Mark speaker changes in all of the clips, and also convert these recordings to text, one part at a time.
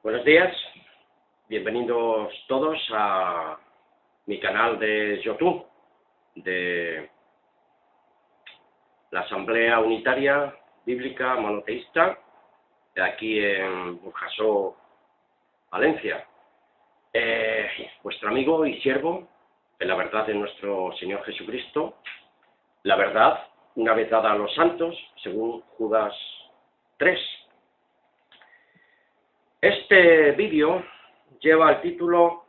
Speaker 1: Buenos días, bienvenidos todos a mi canal de YouTube de la Asamblea Unitaria Bíblica Monoteísta de aquí en Burjasó, Valencia. Vuestro amigo y siervo en la verdad de nuestro Señor Jesucristo, la verdad una vez dada a los santos, según Judas 3. Este vídeo lleva el título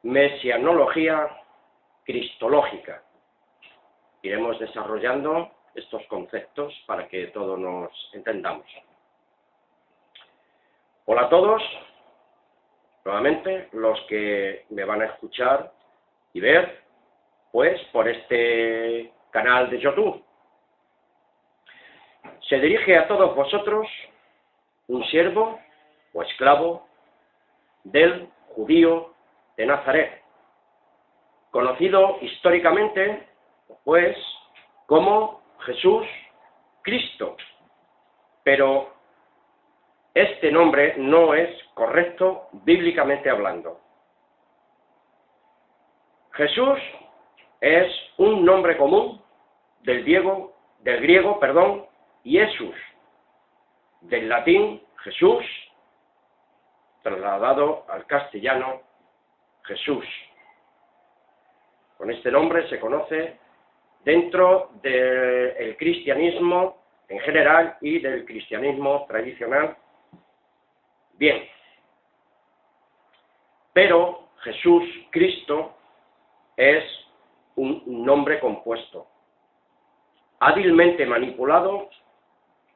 Speaker 1: Mesianología Cristológica. Iremos desarrollando estos conceptos para que todos nos entendamos. Hola a todos, nuevamente los que me van a escuchar y ver, pues por este canal de YouTube. Se dirige a todos vosotros un siervo o esclavo del judío de Nazaret, conocido históricamente, pues, como Jesús Cristo, pero este nombre no es correcto bíblicamente hablando. Jesús es un nombre común del griego, Jesús, del latín Jesús, trasladado al castellano Jesús. Con este nombre se conoce dentro del cristianismo en general y del cristianismo tradicional. Bien, pero Jesús Cristo es un nombre compuesto, hábilmente manipulado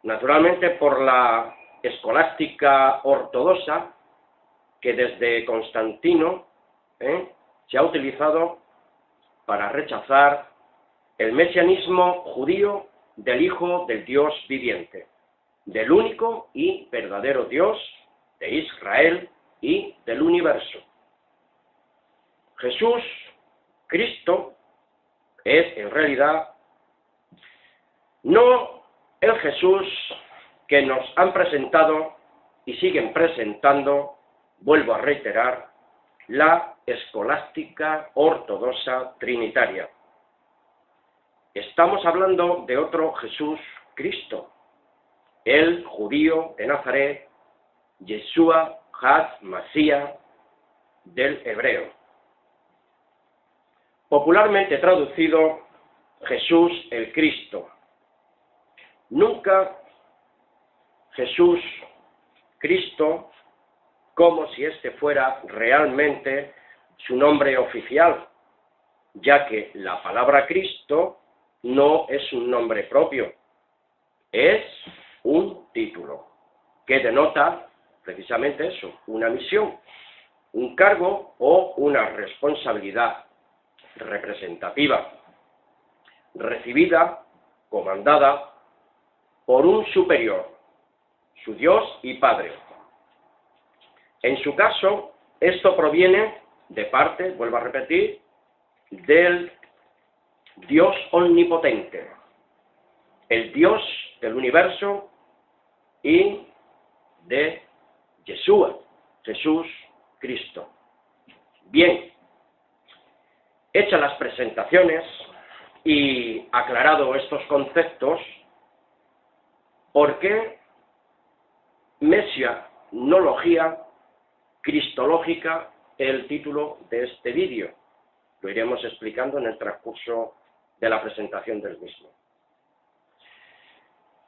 Speaker 1: naturalmente por la escolástica ortodoxa que desde Constantino se ha utilizado para rechazar el mesianismo judío del Hijo del Dios viviente, del único y verdadero Dios de Israel y del universo. Jesús Cristo es en realidad no el Jesús que nos han presentado y siguen presentando, vuelvo a reiterar, la escolástica ortodoxa trinitaria. Estamos hablando de otro Jesús Cristo, el judío de Nazaret, Yeshua HaMashiach del hebreo. Popularmente traducido, Jesús el Cristo. Nunca Jesús Cristo como si este fuera realmente su nombre oficial, ya que la palabra Cristo no es un nombre propio, es un título que denota precisamente eso, una misión, un cargo o una responsabilidad representativa, recibida, comandada por un superior, su Dios y Padre. En su caso, esto proviene de parte, vuelvo a repetir, del Dios omnipotente, el Dios del universo y de Yeshua, Jesús Cristo. Bien, hechas las presentaciones y aclarado estos conceptos, ¿por qué mesianología cristológica el título de este vídeo? Lo iremos explicando en el transcurso de la presentación del mismo.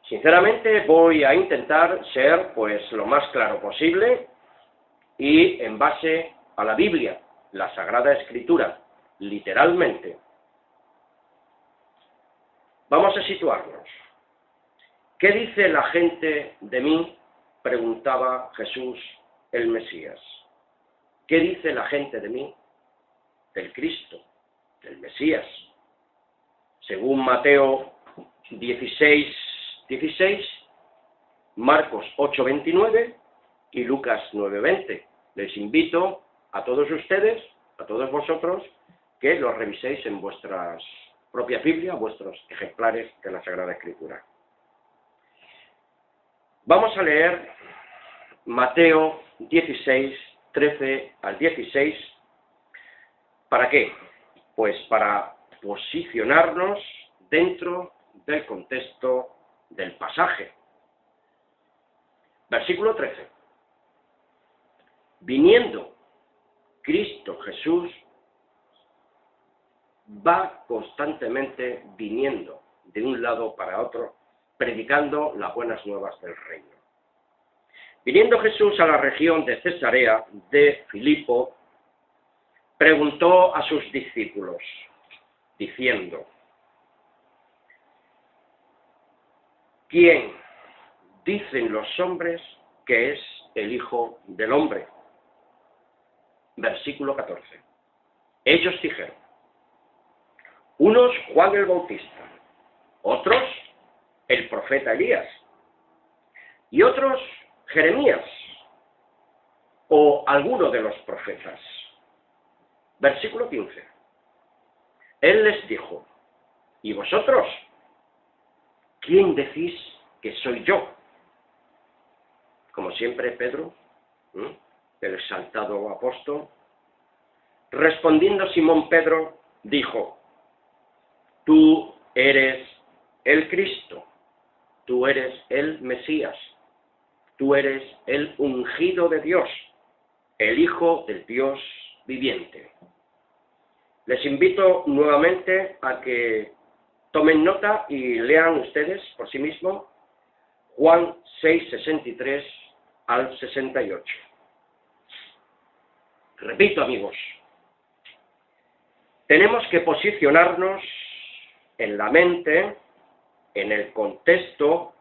Speaker 1: Sinceramente voy a intentar ser pues lo más claro posible y en base a la Biblia, la Sagrada Escritura, literalmente. Vamos a situarnos. ¿Qué dice la gente de mí?, preguntaba Jesús el Mesías. ¿Qué dice la gente de mí, del Cristo, del Mesías? Según Mateo 16:16, Marcos 8:29 y Lucas 9:20. Les invito a todos ustedes, a todos vosotros, que los reviséis en vuestras propias Biblias, vuestros ejemplares de la Sagrada Escritura. Vamos a leer Mateo 16, 13 al 16. ¿Para qué? Pues para posicionarnos dentro del contexto del pasaje. Versículo 13. Viniendo Cristo Jesús, va constantemente viniendo de un lado para otro, predicando las buenas nuevas del reino. Viniendo Jesús a la región de Cesarea de Filipo, preguntó a sus discípulos, diciendo: ¿quién dicen los hombres que es el Hijo del Hombre? Versículo 14. Ellos dijeron: unos Juan el Bautista, otros el profeta Elías, y otros Jeremías, o alguno de los profetas. Versículo 15. Él les dijo: ¿y vosotros? ¿Quién decís que soy yo? Como siempre, Pedro, el exaltado apóstol, respondiendo Simón Pedro, dijo: tú eres el Cristo, tú eres el Mesías, tú eres el ungido de Dios, el Hijo del Dios viviente. Les invito nuevamente a que tomen nota y lean ustedes por sí mismos Juan 6, 63 al 68. Repito, amigos, tenemos que posicionarnos en la mente, en el contexto,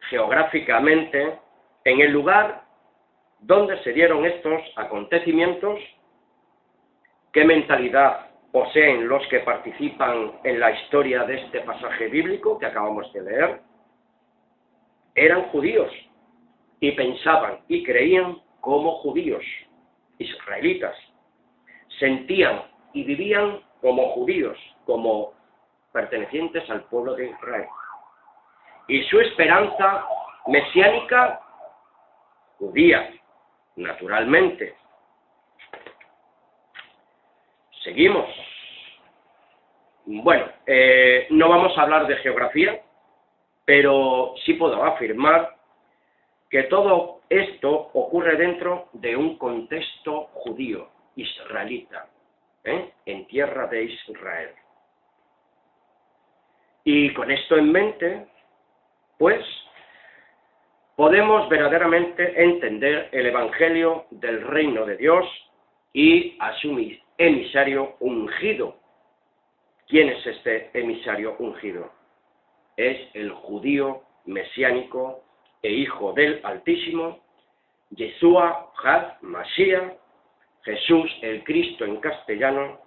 Speaker 1: geográficamente, en el lugar donde se dieron estos acontecimientos, qué mentalidad poseen los que participan en la historia de este pasaje bíblico que acabamos de leer. Eran judíos y pensaban y creían como judíos, israelitas. Sentían y vivían como judíos, como pertenecientes al pueblo de Israel. Y su esperanza mesiánica, judía, naturalmente. Seguimos. Bueno, no vamos a hablar de geografía, pero sí puedo afirmar que todo esto ocurre dentro de un contexto judío, israelita, en tierra de Israel. Y con esto en mente, pues, podemos verdaderamente entender el Evangelio del Reino de Dios y a su emisario ungido. ¿Quién es este emisario ungido? Es el judío mesiánico e hijo del Altísimo, Yeshua HaMashiach, Jesús el Cristo en castellano,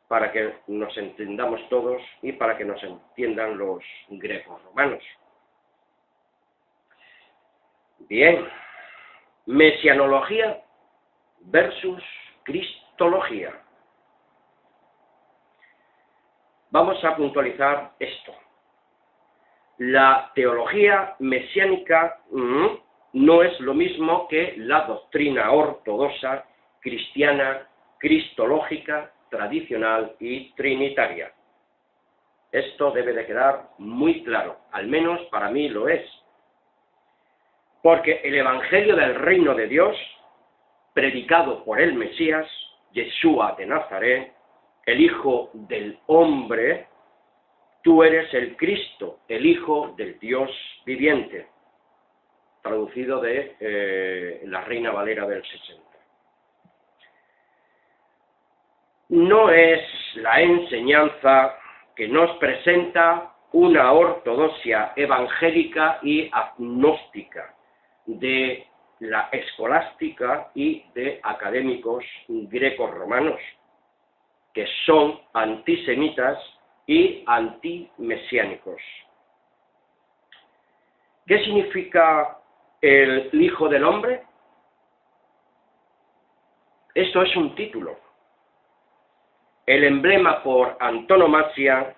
Speaker 1: para que nos entendamos todos y para que nos entiendan los griegos romanos. Bien, mesianología versus cristología. Vamos a puntualizar esto. La teología mesiánica no es lo mismo que la doctrina ortodoxa, cristiana, cristológica, tradicional y trinitaria. Esto debe de quedar muy claro, al menos para mí lo es. Porque el Evangelio del Reino de Dios, predicado por el Mesías, Yeshua de Nazaret, el Hijo del Hombre, tú eres el Cristo, el Hijo del Dios viviente, traducido de la Reina Valera del 60. No es la enseñanza que nos presenta una ortodoxia evangélica y agnóstica de la escolástica y de académicos greco-romanos, que son antisemitas y antimesiánicos. ¿Qué significa el Hijo del Hombre? Esto es un título. El emblema por antonomasia,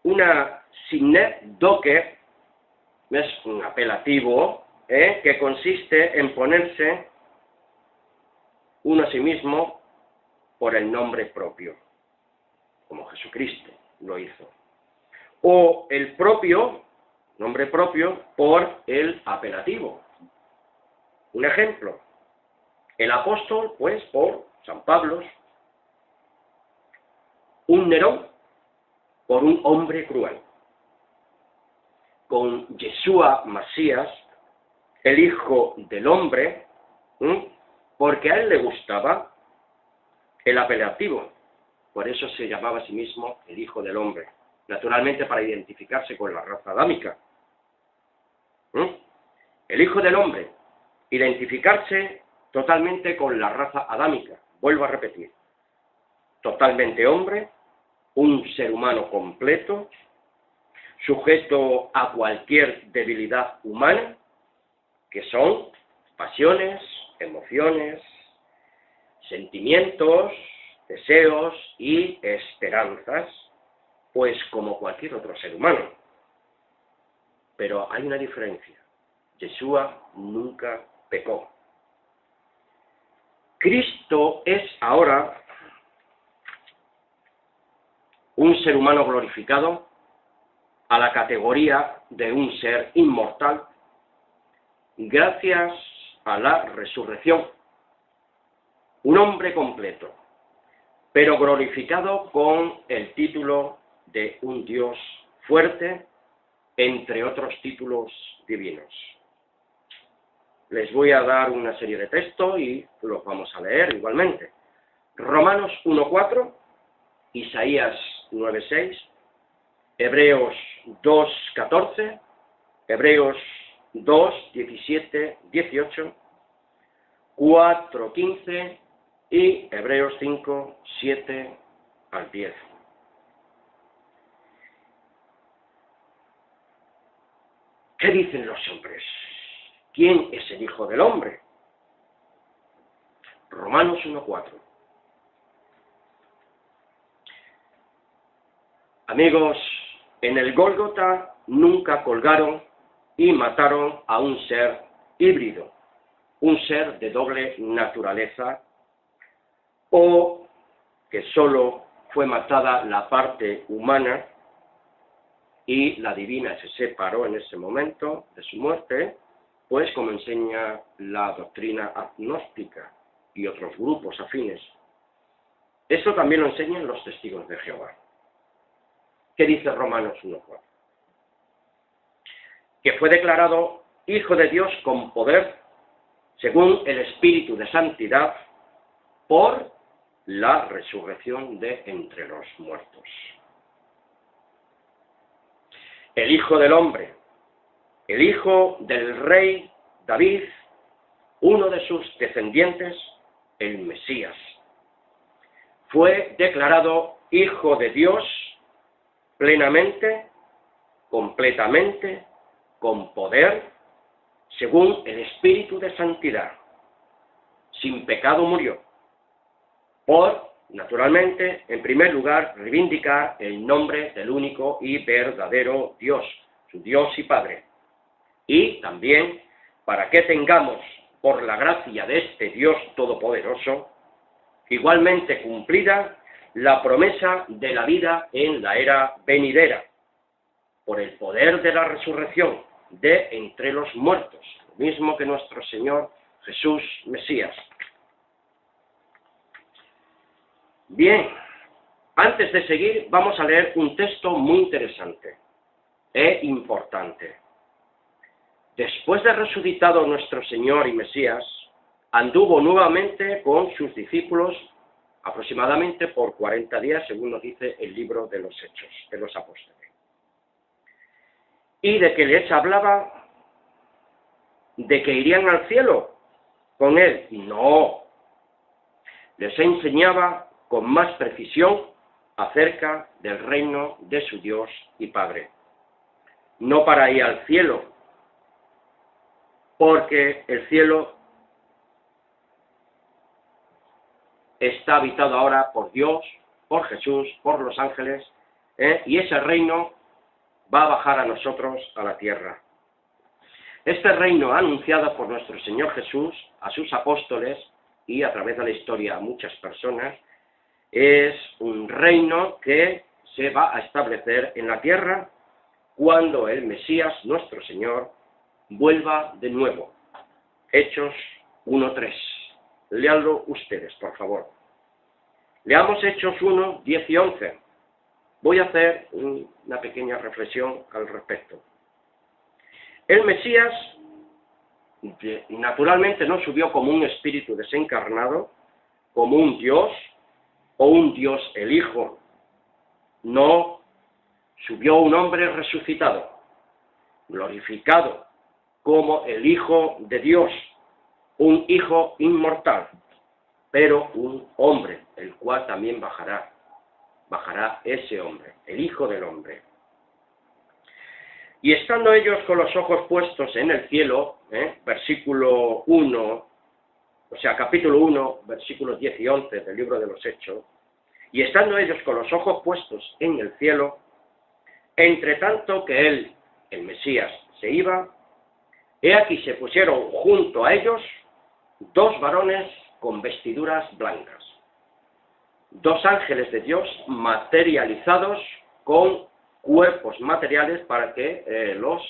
Speaker 1: una signet doque, es un apelativo que consiste en ponerse uno a sí mismo por el nombre propio, como Jesucristo lo hizo. O el propio, nombre propio, por el apelativo. Un ejemplo, el apóstol, pues, por San Pablo, un Nerón, por un hombre cruel. Con Yeshua Masías, el Hijo del Hombre, porque a él le gustaba el apelativo, por eso se llamaba a sí mismo el Hijo del Hombre, naturalmente para identificarse con la raza adámica. El Hijo del Hombre, identificarse totalmente con la raza adámica, vuelvo a repetir, totalmente hombre, un ser humano completo, sujeto a cualquier debilidad humana, que son pasiones, emociones, sentimientos, deseos y esperanzas, pues como cualquier otro ser humano. Pero hay una diferencia. Yeshua nunca pecó. Cristo es ahora un ser humano glorificado a la categoría de un ser inmortal gracias a la resurrección. Un hombre completo, pero glorificado con el título de un Dios fuerte, entre otros títulos divinos. Les voy a dar una serie de textos y los vamos a leer igualmente. Romanos 1:4, Isaías 9:6, Hebreos 2:14, Hebreos 2:17-18, 4:15 y Hebreos 5:7-10. ¿Qué dicen los hombres? ¿Quién es el Hijo del Hombre? Romanos 1:4. Amigos, en el Gólgota nunca colgaron y mataron a un ser híbrido, un ser de doble naturaleza, o que solo fue matada la parte humana y la divina se separó en ese momento de su muerte, pues como enseña la doctrina agnóstica y otros grupos afines. Eso también lo enseñan los testigos de Jehová. ¿Qué dice Romanos 1:4? Que fue declarado Hijo de Dios con poder, según el Espíritu de Santidad, por la resurrección de entre los muertos. El Hijo del Hombre, el hijo del rey David, uno de sus descendientes, el Mesías, fue declarado Hijo de Dios plenamente, completamente, con poder, según el Espíritu de Santidad. Sin pecado murió, por, naturalmente, en primer lugar, reivindicar el nombre del único y verdadero Dios, su Dios y Padre. Y también para que tengamos, por la gracia de este Dios Todopoderoso, igualmente cumplida la promesa de la vida en la era venidera, por el poder de la resurrección de entre los muertos, lo mismo que nuestro Señor Jesús Mesías. Bien, antes de seguir vamos a leer un texto muy interesante e importante. Después de resucitado nuestro Señor y Mesías, anduvo nuevamente con sus discípulos aproximadamente por 40 días, según nos dice el libro de los Hechos de los Apóstoles. ¿Y de qué les hablaba? ¿De que irían al cielo con él? No. Les enseñaba con más precisión acerca del reino de su Dios y Padre. No para ir al cielo, porque el cielo está habitado ahora por Dios, por Jesús, por los ángeles, y ese reino va a bajar a nosotros, a la tierra. Este reino anunciado por nuestro Señor Jesús a sus apóstoles y a través de la historia a muchas personas, es un reino que se va a establecer en la tierra cuando el Mesías, nuestro Señor, vuelva de nuevo. Hechos 1:3. Léanlo ustedes, por favor. Leamos Hechos 1, 10 y 11. Voy a hacer una pequeña reflexión al respecto. El Mesías, naturalmente, no subió como un espíritu desencarnado, como un Dios o un Dios el Hijo. No, subió un hombre resucitado, glorificado, como el Hijo de Dios, un Hijo inmortal, pero un hombre, el cual también bajará ese hombre, el Hijo del Hombre. Y estando ellos con los ojos puestos en el cielo, versículo 1, o sea, capítulo 1, versículos 10 y 11 del libro de los Hechos, y estando ellos con los ojos puestos en el cielo, entre tanto que él, el Mesías, se iba, he aquí se pusieron junto a ellos dos varones con vestiduras blancas, dos ángeles de Dios materializados con cuerpos materiales para que los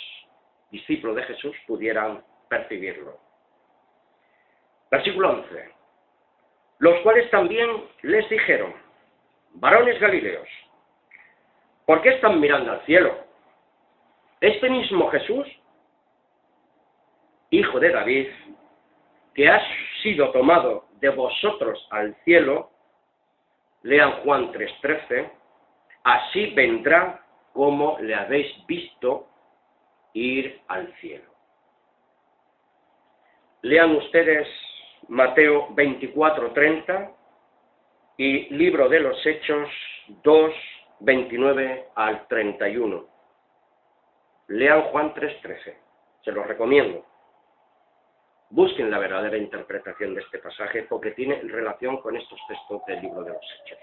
Speaker 1: discípulos de Jesús pudieran percibirlo. Versículo 11. Los cuales también les dijeron: varones galileos, ¿por qué están mirando al cielo? Este mismo Jesús, hijo de David, que ha sido tomado de vosotros al cielo, lean Juan 3:13, así vendrá como le habéis visto ir al cielo. Lean ustedes Mateo 24:30 y Libro de los Hechos 2:29 al 31. Lean Juan 3:13, se los recomiendo. Busquen la verdadera interpretación de este pasaje porque tiene relación con estos textos del Libro de los Hechos.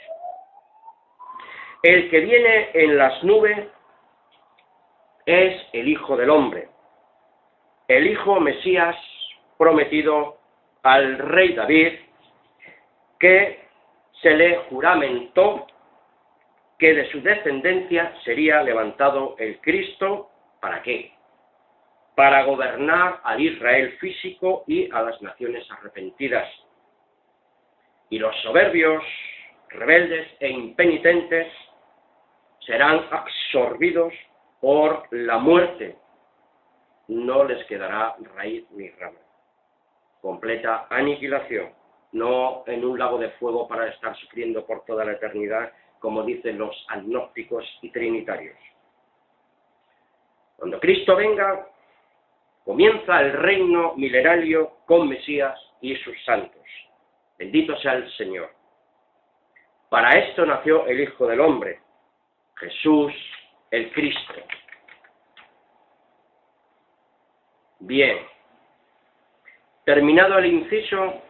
Speaker 1: El que viene en las nubes es el Hijo del Hombre, el Hijo Mesías prometido al rey David, que se le juramentó que de su descendencia sería levantado el Cristo. ¿Para qué? Para gobernar al Israel físico y a las naciones arrepentidas. Y los soberbios, rebeldes e impenitentes serán absorbidos por la muerte. No les quedará raíz ni rama. Completa aniquilación, no en un lago de fuego para estar sufriendo por toda la eternidad, como dicen los agnósticos y trinitarios. Cuando Cristo venga, comienza el reino milenario con Mesías y sus santos. Bendito sea el Señor. Para esto nació el Hijo del Hombre, Jesús el Cristo. Bien, terminado el inciso,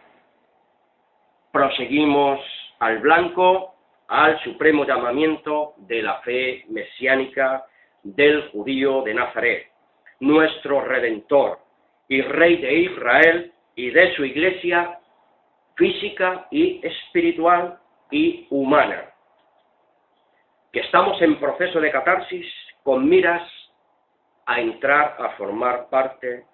Speaker 1: proseguimos al blanco, al supremo llamamiento de la fe mesiánica del judío de Nazaret, nuestro Redentor y Rey de Israel y de su Iglesia física y espiritual y humana, que estamos en proceso de catarsis con miras a entrar a formar parte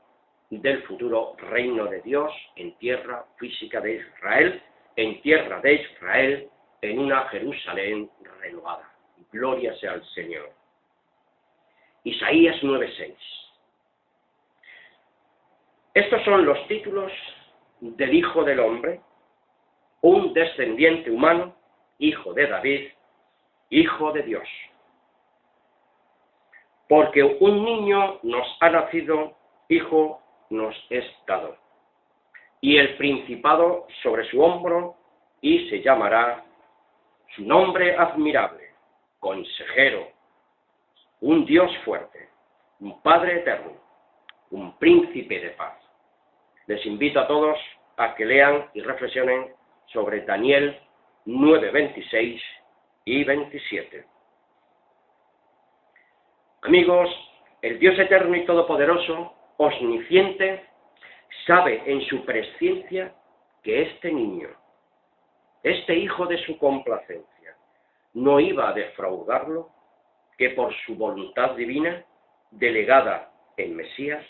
Speaker 1: del futuro reino de Dios en tierra física de Israel, en tierra de Israel, en una Jerusalén renovada. Gloria sea al Señor. Isaías 9:6. Estos son los títulos del Hijo del Hombre, un descendiente humano, hijo de David, hijo de Dios. Porque un niño nos ha nacido, hijo nos es dado, y el principado sobre su hombro, y se llamará su nombre admirable, consejero, un Dios fuerte, un Padre eterno, un príncipe de paz. Les invito a todos a que lean y reflexionen sobre Daniel 9:26 y 27. Amigos, el Dios eterno y todopoderoso omnisciente, sabe en su presciencia que este niño, este hijo de su complacencia, no iba a defraudarlo, que por su voluntad divina, delegada en Mesías,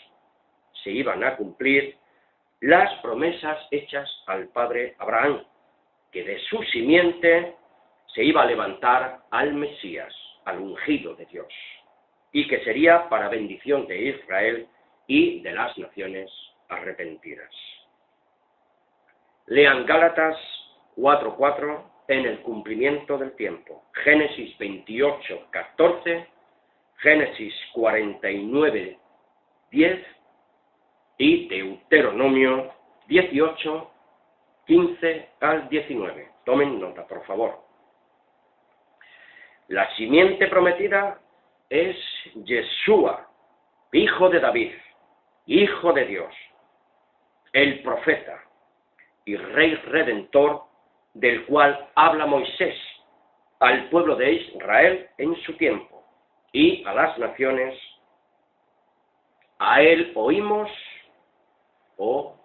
Speaker 1: se iban a cumplir las promesas hechas al padre Abraham, que de su simiente se iba a levantar al Mesías, al ungido de Dios, y que sería para bendición de Israel y de las naciones arrepentidas. Lean Gálatas 4:4 en el cumplimiento del tiempo, Génesis 28:14, Génesis 49:10 y Deuteronomio 18:15 al 19. Tomen nota, por favor. La simiente prometida es Yeshua, hijo de David, hijo de Dios, el profeta y rey redentor, del cual habla Moisés al pueblo de Israel en su tiempo y a las naciones. A él oímos o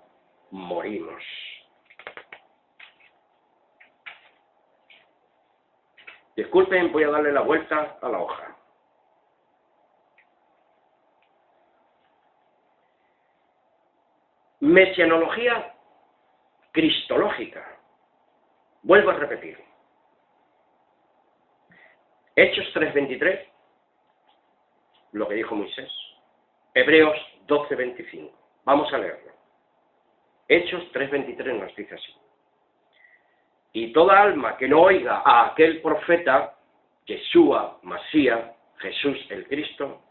Speaker 1: morimos. Disculpen, voy a darle la vuelta a la hoja. Mesianología cristológica. Vuelvo a repetir. Hechos 3:23, lo que dijo Moisés. Hebreos 12:25. Vamos a leerlo. Hechos 3:23 nos dice así. Y toda alma que no oiga a aquel profeta, Yeshua, Masías, Jesús el Cristo,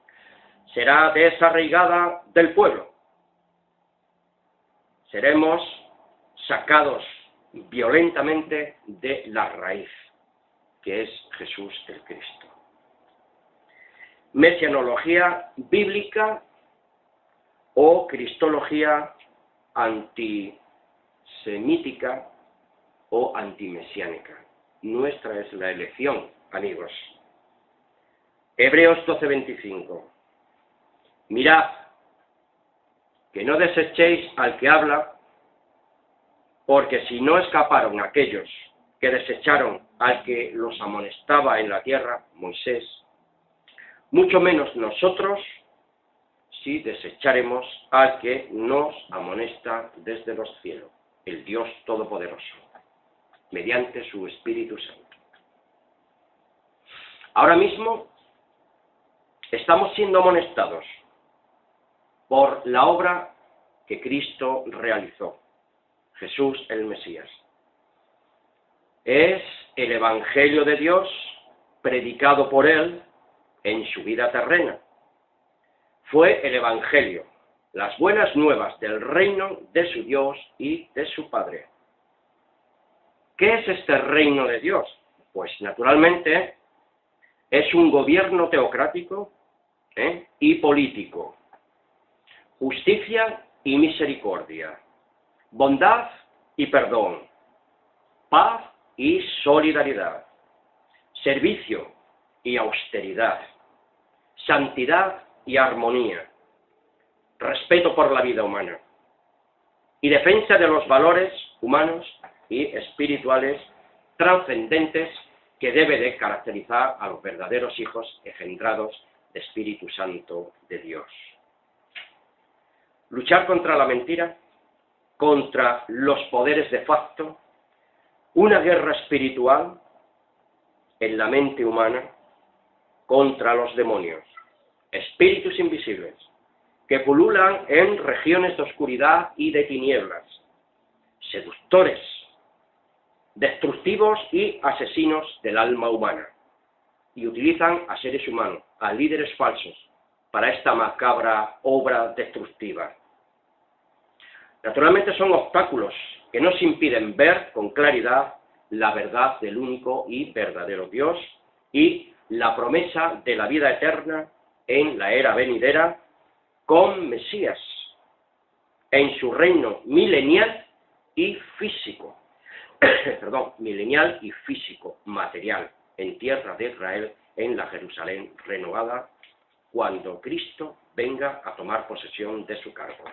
Speaker 1: será desarraigada del pueblo. Seremos sacados violentamente de la raíz, que es Jesús el Cristo. Mesianología bíblica o cristología antisemítica o antimesiánica. Nuestra es la elección, amigos. Hebreos 12:25. Mirad, que no desechéis al que habla, porque si no escaparon aquellos que desecharon al que los amonestaba en la tierra, Moisés, mucho menos nosotros, si desecharemos al que nos amonesta desde los cielos, el Dios Todopoderoso, mediante su Espíritu Santo. Ahora mismo estamos siendo amonestados por la obra que Cristo realizó, Jesús el Mesías. Es el Evangelio de Dios predicado por él en su vida terrena. Fue el Evangelio, las buenas nuevas del reino de su Dios y de su Padre. ¿Qué es este reino de Dios? Pues naturalmente es un gobierno teocrático y político, justicia y misericordia, bondad y perdón, paz y solidaridad, servicio y austeridad, santidad y armonía, respeto por la vida humana y defensa de los valores humanos y espirituales trascendentes que debe de caracterizar a los verdaderos hijos engendrados de Espíritu Santo de Dios. Luchar contra la mentira, contra los poderes de facto, una guerra espiritual en la mente humana contra los demonios, espíritus invisibles, que pululan en regiones de oscuridad y de tinieblas, seductores, destructivos y asesinos del alma humana, y utilizan a seres humanos, a líderes falsos, para esta macabra obra destructiva. Naturalmente son obstáculos que nos impiden ver con claridad la verdad del único y verdadero Dios y la promesa de la vida eterna en la era venidera con Mesías, en su reino milenial y físico, milenial y físico, material, en tierra de Israel, en la Jerusalén renovada, cuando Cristo venga a tomar posesión de su cargo.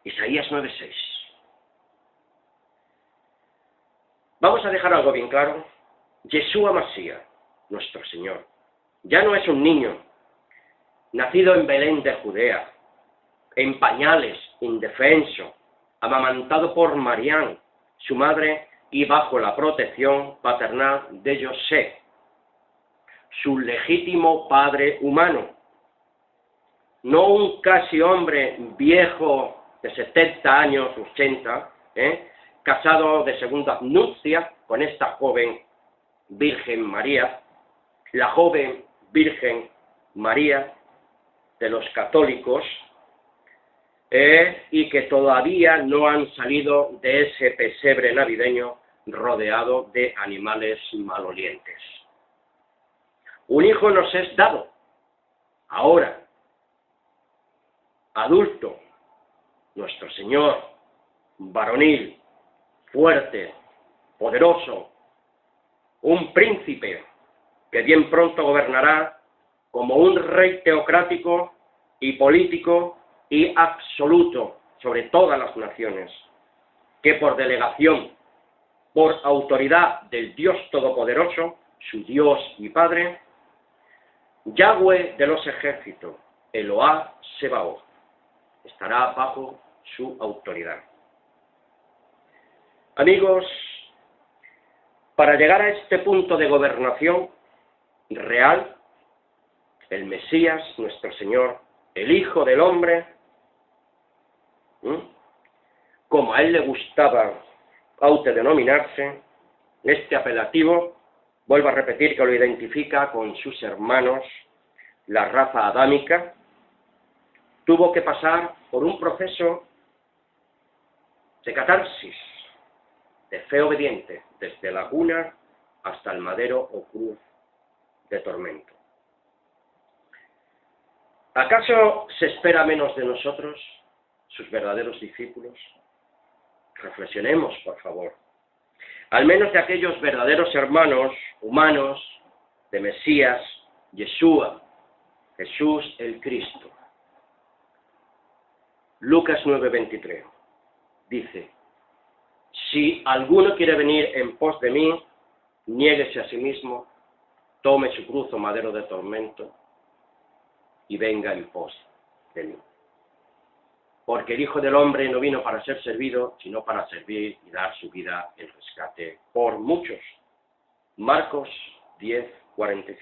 Speaker 1: Isaías 9:6. Vamos a dejar algo bien claro. Yeshua Masía, nuestro Señor, ya no es un niño, nacido en Belén de Judea, en pañales, indefenso, amamantado por Marián, su madre, y bajo la protección paternal de José, su legítimo padre humano. No un casi hombre viejo de 70 años, 80, casado de segunda nupcia con esta joven Virgen María, la joven Virgen María de los católicos, y que todavía no han salido de ese pesebre navideño rodeado de animales malolientes. Un hijo nos es dado, ahora, adulto, nuestro Señor, varonil, fuerte, poderoso, un príncipe que bien pronto gobernará como un rey teocrático y político y absoluto sobre todas las naciones, que por delegación, por autoridad del Dios Todopoderoso, su Dios y Padre, Yahweh de los ejércitos, Eloá Sebaot, estará bajo su autoridad. Amigos, para llegar a este punto de gobernación real, el Mesías, nuestro Señor, el Hijo del Hombre, como a él le gustaba autodenominarse, este apelativo, vuelvo a repetir que lo identifica con sus hermanos, la raza adámica, tuvo que pasar por un proceso de catarsis, de fe obediente, desde la cuna hasta el madero o cruz de tormento. ¿Acaso se espera menos de nosotros, sus verdaderos discípulos? Reflexionemos, por favor. Al menos de aquellos verdaderos hermanos humanos de Mesías, Yeshua, Jesús el Cristo. Lucas 9:23 dice: si alguno quiere venir en pos de mí, niéguese a sí mismo, tome su cruz o madero de tormento y venga en pos de mí. Porque el Hijo del Hombre no vino para ser servido, sino para servir y dar su vida en rescate por muchos. Marcos 10:45.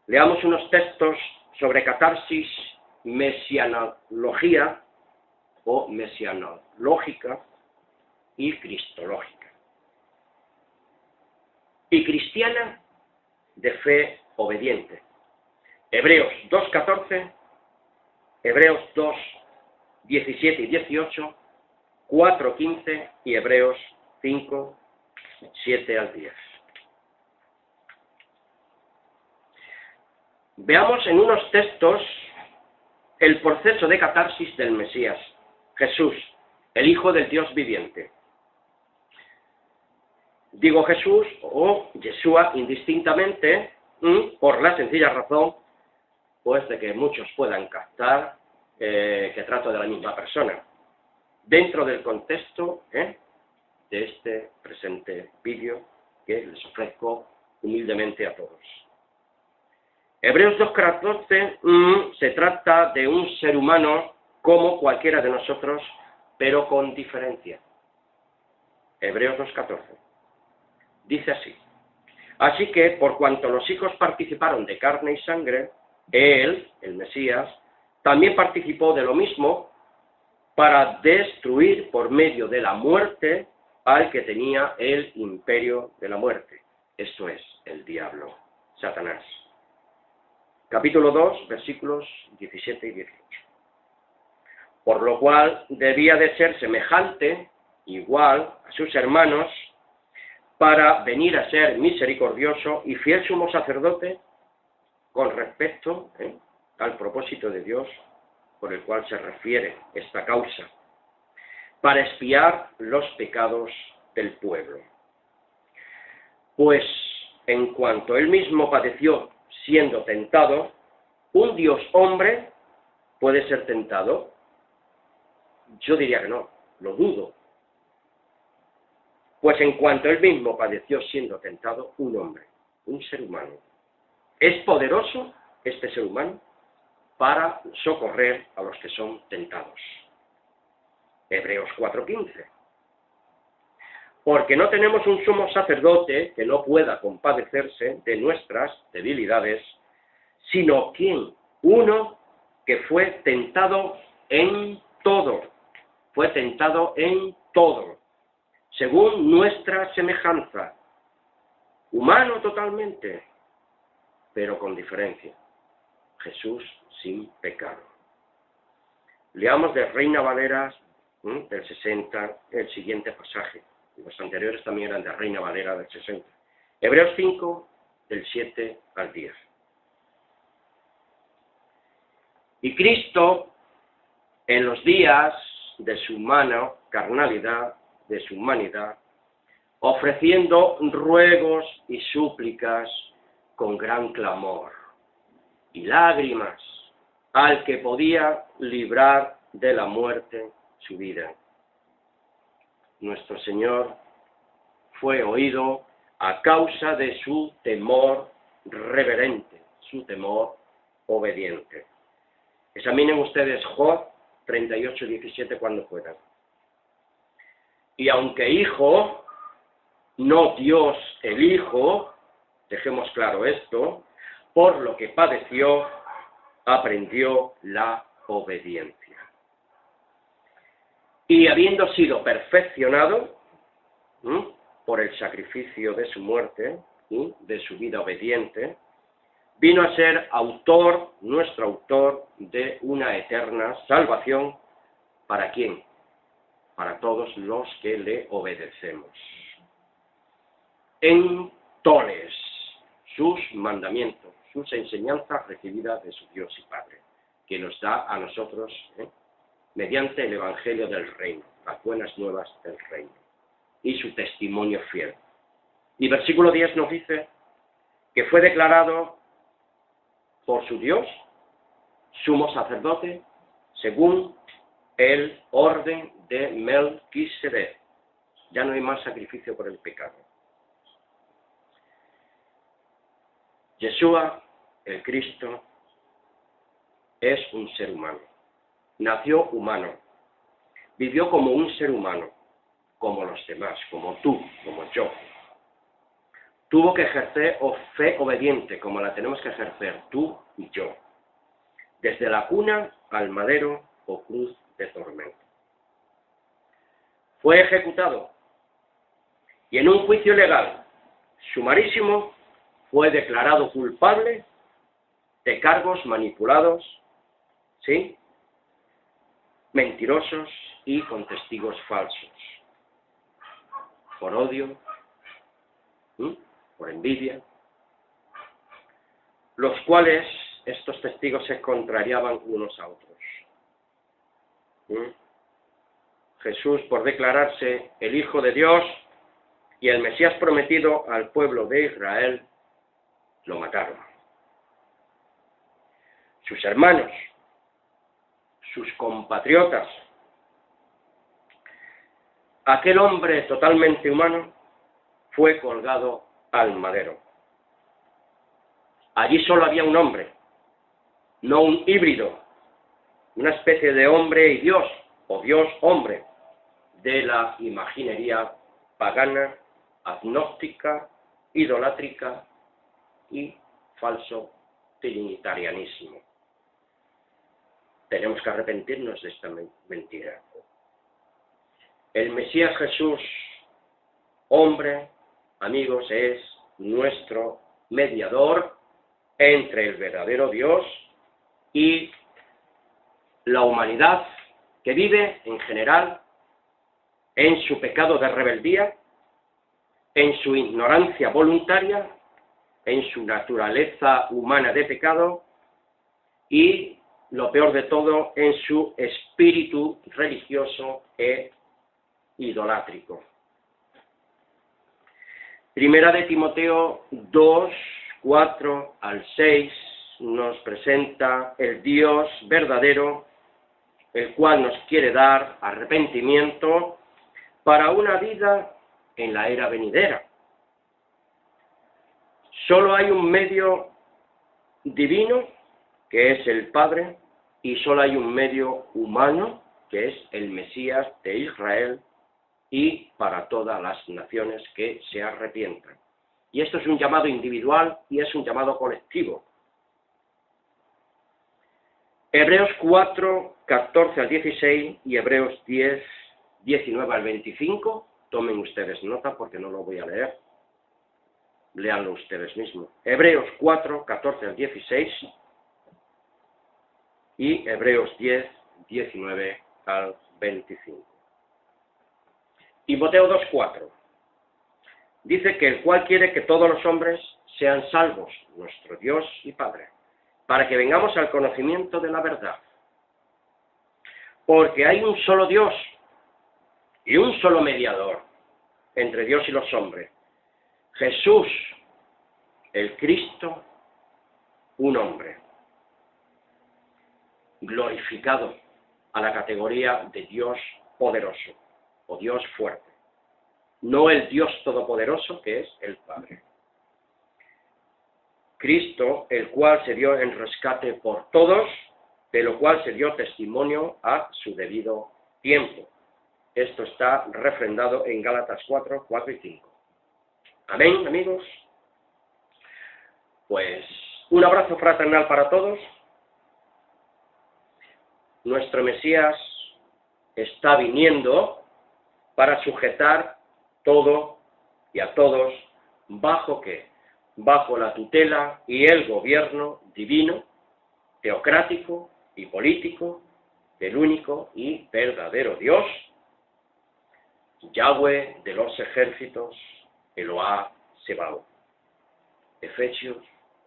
Speaker 1: Leamos unos textos sobre catarsis, mesianología o mesianológica y cristológica. Y cristiana de fe obediente. Hebreos 2:14, Hebreos 2:17 y 18, 4:15 y Hebreos 5:7 al 10. Veamos en unos textos el proceso de catarsis del Mesías, Jesús, el Hijo del Dios viviente. Digo Jesús o Yeshua indistintamente, por la sencilla razón, pues de que muchos puedan captar que trato de la misma persona, dentro del contexto de este presente vídeo que les ofrezco humildemente a todos. Hebreos 2:14 se trata de un ser humano como cualquiera de nosotros, pero con diferencia. Hebreos 2:14 dice así: así que, por cuanto los hijos participaron de carne y sangre, él, el Mesías, también participó de lo mismo para destruir por medio de la muerte al que tenía el imperio de la muerte, esto es, el diablo, Satanás. Capítulo 2, versículos 17 y 18. Por lo cual debía de ser semejante, igual a sus hermanos, para venir a ser misericordioso y fiel sumo sacerdote con respecto al propósito de Dios por el cual se refiere esta causa, para expiar los pecados del pueblo. Pues en cuanto él mismo padeció siendo tentado, ¿un Dios hombre puede ser tentado? Yo diría que no, lo dudo. Pues en cuanto él mismo padeció siendo tentado, un hombre, un ser humano, es poderoso este ser humano para socorrer a los que son tentados. Hebreos 4:15. Porque no tenemos un sumo sacerdote que no pueda compadecerse de nuestras debilidades, sino quien, uno que fue tentado en todo, según nuestra semejanza, humano totalmente, pero con diferencia. Jesús sin pecado. Leamos de Reina Valera del 60 el siguiente pasaje. Los anteriores también eran de Reina Valera del 60. Hebreos 5, del 7 al 10. Y Cristo, en los días de su humana carnalidad, de su humanidad, ofreciendo ruegos y súplicas con gran clamor y lágrimas al que podía librar de la muerte su vida. Nuestro Señor fue oído a causa de su temor reverente, su temor obediente. Examinen ustedes Job 38:17 cuando puedan. Y aunque hijo, no Dios el Hijo, dejemos claro esto, por lo que padeció, aprendió la obediencia. Y habiendo sido perfeccionado por el sacrificio de su muerte, de su vida obediente, vino a ser autor, nuestro autor, de una eterna salvación. ¿Para quién? Para todos los que le obedecemos. En toles, sus mandamientos, sus enseñanzas recibidas de su Dios y Padre, que nos da a nosotros mediante el Evangelio del Reino, las buenas nuevas del Reino, y su testimonio fiel. Y versículo 10 nos dice que fue declarado por su Dios sumo sacerdote según el orden de Melquisedec. Ya no hay más sacrificio por el pecado. Yeshua, el Cristo, es un ser humano. Nació humano. Vivió como un ser humano, como los demás, como tú, como yo. Tuvo que ejercer fe obediente, como la tenemos que ejercer tú y yo. Desde la cuna al madero o cruz de tormento. Fue ejecutado y en un juicio legal sumarísimo fue declarado culpable de cargos manipulados, ¿sí?, mentirosos y con testigos falsos, por odio, por envidia, los cuales estos testigos se contrariaban unos a otros. Jesús, por declararse el Hijo de Dios y el Mesías prometido al pueblo de Israel, lo mataron. Sus hermanos, sus compatriotas, aquel hombre totalmente humano fue colgado al madero. Allí solo había un hombre, no un híbrido, una especie de hombre y Dios, o Dios-hombre, de la imaginería pagana, agnóstica, idolátrica y falso trinitarianismo. Tenemos que arrepentirnos de esta mentira. El Mesías Jesús, hombre, amigos, es nuestro mediador entre el verdadero Dios y la humanidad que vive en general en su pecado de rebeldía, en su ignorancia voluntaria, en su naturaleza humana de pecado y, lo peor de todo, en su espíritu religioso e idolátrico. Primera de Timoteo 2, 4 al 6 nos presenta el Dios verdadero, el cual nos quiere dar arrepentimiento para una vida en la era venidera. Solo hay un medio divino, que es el Padre, y solo hay un medio humano, que es el Mesías de Israel, y para todas las naciones que se arrepientan. Y esto es un llamado individual y es un llamado colectivo. Hebreos 4, 14 al 16 y Hebreos 10, 19 al 25, tomen ustedes nota porque no lo voy a leer, léanlo ustedes mismos. Hebreos 4, 14 al 16 y Hebreos 10, 19 al 25. Timoteo 2, 4 dice que el cual quiere que todos los hombres sean salvos, nuestro Dios y Padre, para que vengamos al conocimiento de la verdad. Porque hay un solo Dios y un solo mediador entre Dios y los hombres, Jesús, el Cristo, un hombre, glorificado a la categoría de Dios poderoso o Dios fuerte, no el Dios todopoderoso que es el Padre. Cristo, el cual se dio en rescate por todos, de lo cual se dio testimonio a su debido tiempo. Esto está refrendado en Gálatas 4, 4 y 5. Amén, amigos. Pues un abrazo fraternal para todos. Nuestro Mesías está viniendo para sujetar todo y a todos, ¿bajo qué? Bajo la tutela y el gobierno divino, teocrático y político del único y verdadero Dios, Yahweh de los ejércitos, Eloá Sebaot. Efesios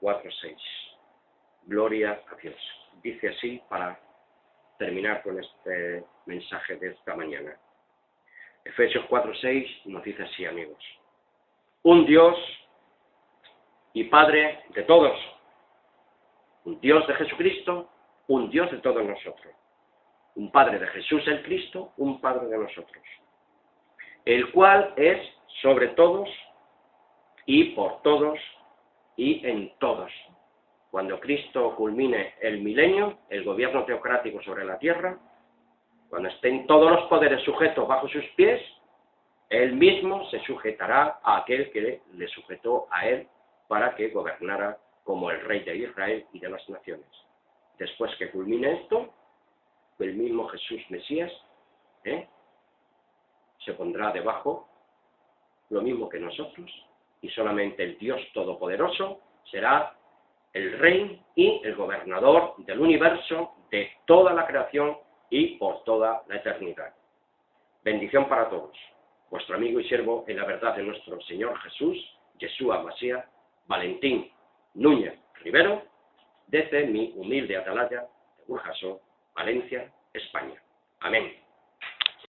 Speaker 1: 4:6. Gloria a Dios. Dice así para terminar con este mensaje de esta mañana. Efesios 4:6 nos dice así, amigos. Un Dios y Padre de todos, un Dios de Jesucristo, un Dios de todos nosotros, un Padre de Jesús el Cristo, un Padre de nosotros, el cual es sobre todos y por todos y en todos. Cuando Cristo culmine el milenio, el gobierno teocrático sobre la tierra, cuando estén todos los poderes sujetos bajo sus pies, Él mismo se sujetará a aquel que le sujetó a Él para que gobernara como el Rey de Israel y de las naciones. Después que culmine esto, el mismo Jesús Mesías se pondrá debajo, lo mismo que nosotros, y solamente el Dios Todopoderoso será el Rey y el gobernador del universo, de toda la creación y por toda la eternidad. Bendición para todos. Vuestro amigo y siervo en la verdad de nuestro Señor Jesús, Yeshua Mashiach, Valentín Núñez Rivero, desde mi humilde atalaya de Burjasó, Valencia, España. Amén.